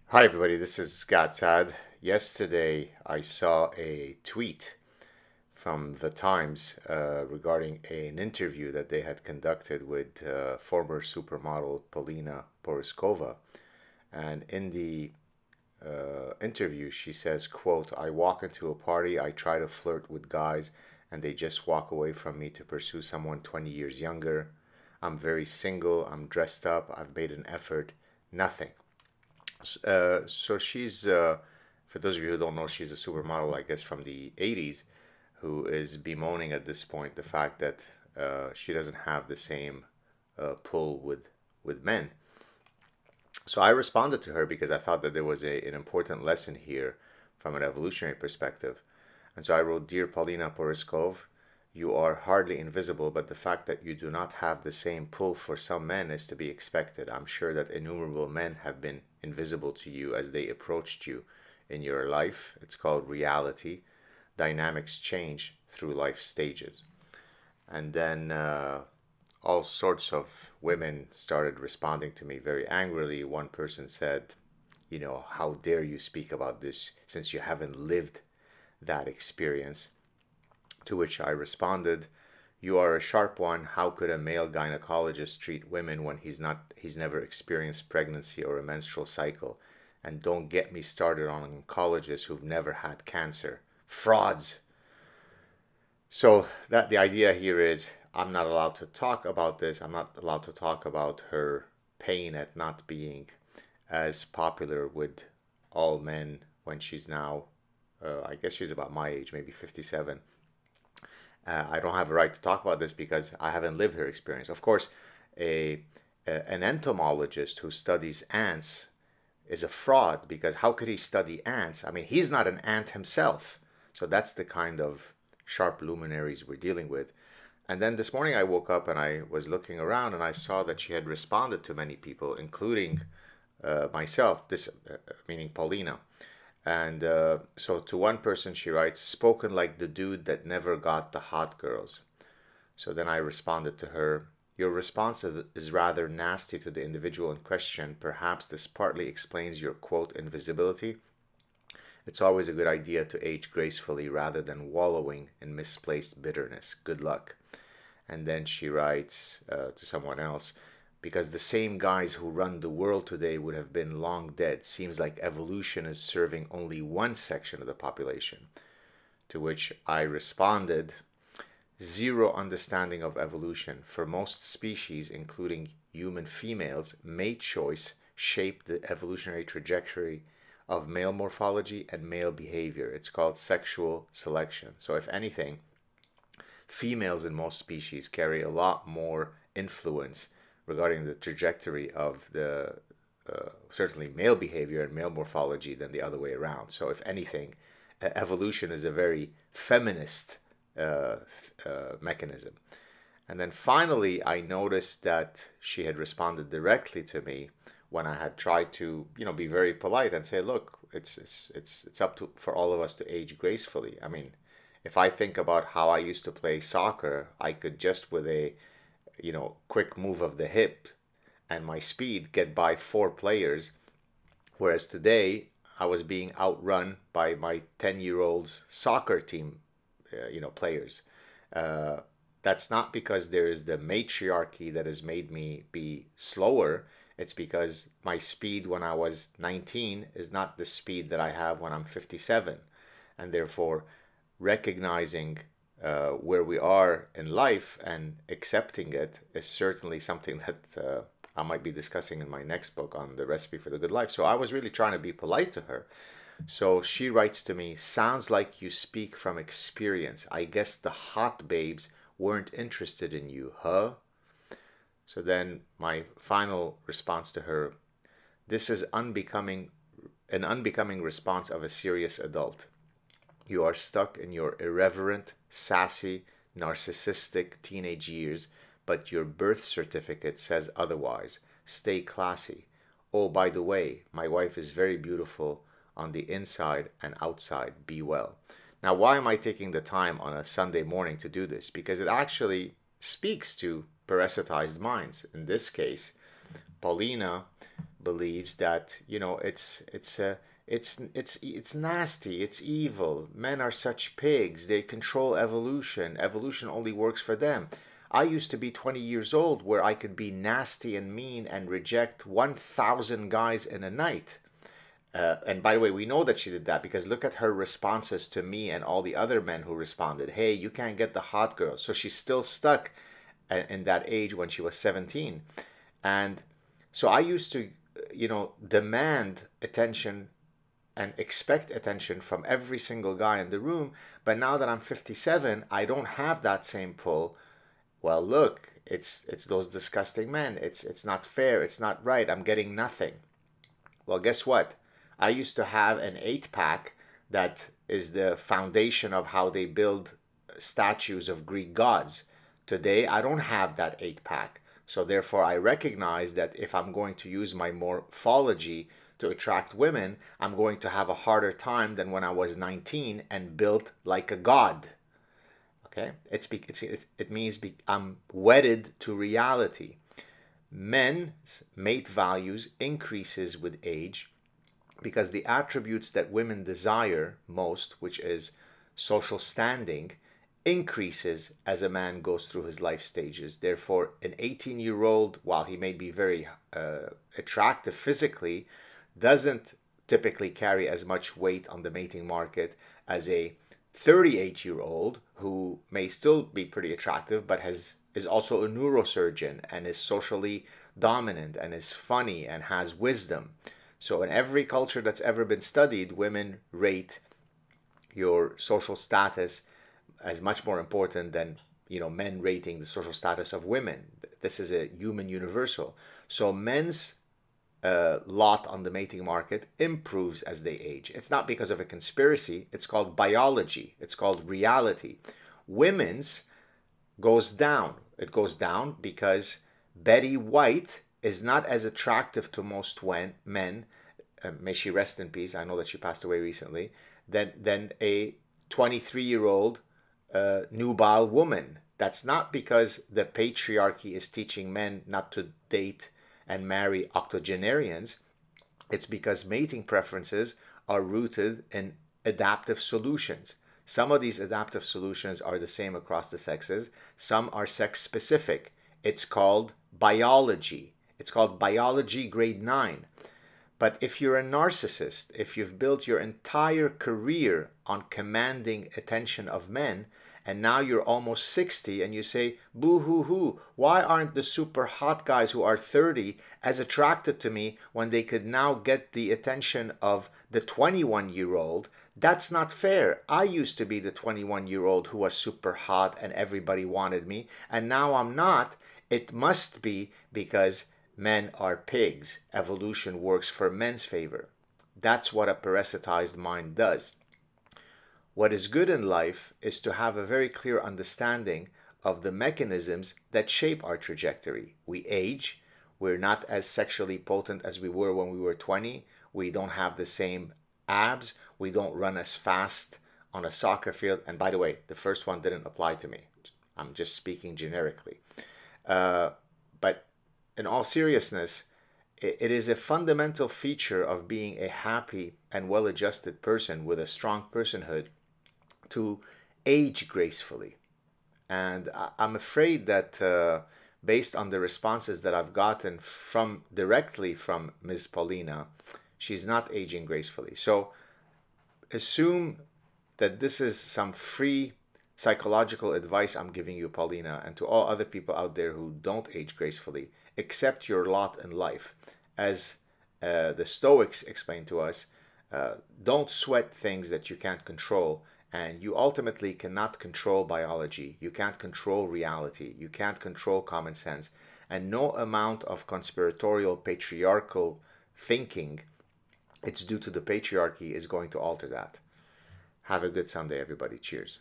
Hi, everybody. This is Gad Saad. Yesterday, I saw a tweet from the Times regarding an interview that they had conducted with former supermodel Paulina Porizkova. And in the interview, she says, quote, "I walk into a party, I try to flirt with guys, and they just walk away from me to pursue someone 20 years younger. I'm very single, I'm dressed up, I've made an effort, nothing." So for those of you who don't know, she's a supermodel, I guess, from the 80s, who is bemoaning at this point the fact that she doesn't have the same pull with men. So I responded to her because I thought that there was an important lesson here from an evolutionary perspective. And so I wrote, "Dear Paulina Porizkov, you are hardly invisible, but the fact that you do not have the same pull for some men is to be expected. I'm sure that innumerable men have been invisible to you as they approached you in your life. It's called reality. Dynamics change through life stages." And then all sorts of women started responding to me very angrily. One person said, "How dare you speak about this since you haven't lived that experience?" To which I responded, "You are a sharp one. How could a male gynecologist treat women when he's never experienced pregnancy or a menstrual cycle? And don't get me started on oncologists who've never had cancer. Frauds." So that the idea here is I'm not allowed to talk about this. I'm not allowed to talk about her pain at not being as popular with all men when she's now, I guess she's about my age, maybe 57. I don't have a right to talk about this because I haven't lived her experience. Of course, an entomologist who studies ants is a fraud because how could he study ants? I mean, he's not an ant himself. So that's the kind of sharp luminaries we're dealing with. And then this morning I woke up and I was looking around and I saw that she had responded to many people, including myself, this meaning Paulina. And so to one person she writes, "Spoken like the dude that never got the hot girls." So then I responded to her, "Your response is rather nasty to the individual in question. Perhaps this partly explains your quote invisibility. It's always a good idea to age gracefully rather than wallowing in misplaced bitterness. Good luck." And then she writes to someone else, "Because the same guys who run the world today would have been long dead. Seems like evolution is serving only one section of the population." To which I responded, "Zero understanding of evolution. For most species, including human females, mate choice shaped the evolutionary trajectory of male morphology and male behavior. It's called sexual selection. So if anything, females in most species carry a lot more influence regarding the trajectory of the certainly male behavior and male morphology than the other way around. So if anything, evolution is a very feminist mechanism." And then finally, I noticed that she had responded directly to me when I had tried to, be very polite and say, "Look, it's up to for all of us to age gracefully." I mean, if I think about how I used to play soccer, I could just with a quick move of the hip and my speed get by four players, whereas today I was being outrun by my 10-year-old's soccer team, players. Uh, that's not because there is the matriarchy that has made me be slower. It's because my speed when I was 19 is not the speed that I have when I'm 57. And therefore, recognizing where we are in life and accepting it is certainly something that I might be discussing in my next book on the recipe for the good life. So I was really trying to be polite to her. So she writes to me, "Sounds like you speak from experience. I guess the hot babes weren't interested in you, huh?" So then my final response to her, "This is an unbecoming response of a serious adult. You are stuck in your irreverent, sassy, narcissistic teenage years, but your birth certificate says otherwise. Stay classy. Oh, by the way, my wife is very beautiful on the inside and outside. Be well." Now, why am I taking the time on a Sunday morning to do this? Because it actually speaks to parasitized minds. In this case, Paulina believes that, you know, it's nasty, it's evil. Men are such pigs. They control evolution. Evolution only works for them. I used to be 20 years old where I could be nasty and mean and reject 1,000 guys in a night. And by the way, we know that she did that because look at her responses to me and all the other men who responded. Hey, you can't get the hot girl. So she's still stuck in that age when she was 17. And so I used to, you know, demand attention and expect attention from every single guy in the room. But now that I'm 57, I don't have that same pull. Well, look, it's those disgusting men. It's not fair. It's not right. I'm getting nothing. Well, guess what? I used to have an 8-pack that is the foundation of how they build statues of Greek gods. Today, I don't have that 8-pack. So therefore, I recognize that if I'm going to use my morphology to attract women, I'm going to have a harder time than when I was 19 and built like a god. Okay? It means I'm wedded to reality. Men's mate values increases with age because the attributes that women desire most, which is social standing, increases as a man goes through his life stages. Therefore, an 18-year-old, while he may be very attractive physically, doesn't typically carry as much weight on the mating market as a 38-year-old who may still be pretty attractive but is also a neurosurgeon and is socially dominant and is funny and has wisdom. So in every culture that's ever been studied, women rate your social status as much more important than, you know, men rating the social status of women. This is a human universal. So men's lot on the mating market improves as they age. It's not because of a conspiracy. It's called biology. It's called reality. Women's goes down. It goes down because Betty White is not as attractive to most men, may she rest in peace, I know that she passed away recently, than a 23-year-old nubile woman. That's not because the patriarchy is teaching men not to date and marry octogenarians. It's because mating preferences are rooted in adaptive solutions. Some of these adaptive solutions are the same across the sexes. Some are sex specific. It's called biology. It's called biology grade 9. But if you're a narcissist, if you've built your entire career on commanding attention of men, and now you're almost 60 and you say, boo hoo hoo, why aren't the super hot guys who are 30 as attracted to me when they could now get the attention of the 21-year-old? That's not fair. I used to be the 21-year-old who was super hot and everybody wanted me, and now I'm not. It must be because men are pigs. Evolution works for men's favor. That's what a parasitized mind does. What is good in life is to have a very clear understanding of the mechanisms that shape our trajectory. We age. We're not as sexually potent as we were when we were 20. We don't have the same abs. We don't run as fast on a soccer field. And by the way, the first one didn't apply to me. I'm just speaking generically. But in all seriousness, it is a fundamental feature of being a happy and well-adjusted person with a strong personhood to age gracefully. And I'm afraid that based on the responses that I've gotten directly from Ms. Paulina, she's not aging gracefully. So assume that this is some free psychological advice I'm giving you, Paulina, and to all other people out there who don't age gracefully. Accept your lot in life. As the Stoics explain to us, don't sweat things that you can't control. And you ultimately cannot control biology. You can't control reality. You can't control common sense. And no amount of conspiratorial patriarchal thinking, it's due to the patriarchy, is going to alter that. Have a good Sunday, everybody. Cheers.